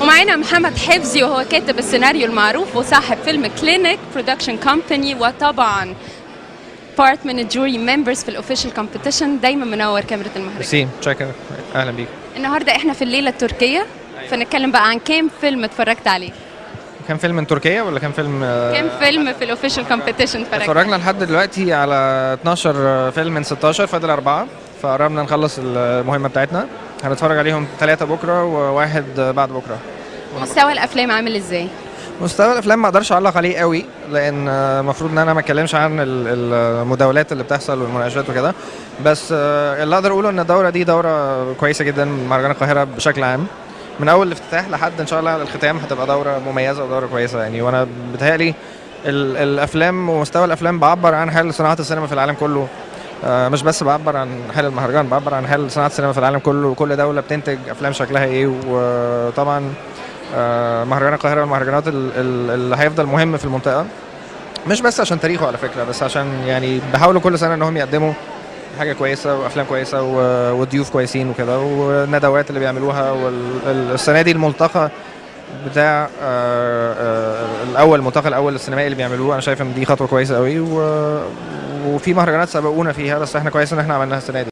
ومعانا محمد حفظي وهو كاتب السيناريو المعروف وصاحب فيلم كلينيك برودكشن كومباني، وطبعا بارت من الجوري ممبرز في الاوفيشال كومبيتيشن. دايما منور كاميرا المهرجان. سيم شاكر، اهلا بيك. النهارده احنا في الليله التركيه، فنتكلم بقى عن كام فيلم اتفرجت عليه. كان فيلم من تركيا ولا كان فيلم كام فيلم في الاوفيشال كومبيتيشن اتفرجنا لحد دلوقتي على 12 فيلم من 16، فاضل 4، فقربنا نخلص المهمه بتاعتنا. هنتفرج عليهم 3 بكره وواحد بعد بكره. مستوى الافلام عامل ازاي؟ مستوى الافلام ما اقدرش اعلق عليه قوي، لان المفروض ان انا ما اتكلمش عن المداولات اللي بتحصل والمناقشات وكده، بس اللي اقدر اقوله ان الدوره دي دوره كويسه جدا من مهرجان القاهره بشكل عام، من اول الافتتاح لحد ان شاء الله الختام هتبقى دوره مميزه ودوره كويسه يعني. وانا بتهيألي الافلام ومستوى الافلام بعبر عن حال صناعه السينما في العالم كله، مش بس بعبر عن حال المهرجان، بعبر عن حال صناعه السينما في العالم كله، وكل دوله بتنتج افلام شكلها ايه. وطبعا مهرجان القاهره والمهرجانات اللي هيفضل مهم في المنطقه، مش بس عشان تاريخه على فكره، بس عشان يعني بيحاولوا كل سنه انهم يقدموا حاجه كويسه وافلام كويسه وضيوف كويسين وكده، والندوات اللي بيعملوها. والسنه دي الملتقى بتاع الملتقى الاول السينمائي اللي بيعملوه، انا شايف ان دي خطوه كويسه قوي، وفي مهرجانات سبقونا فيها، بس احنا كويس ان احنا عملناها السنه دي.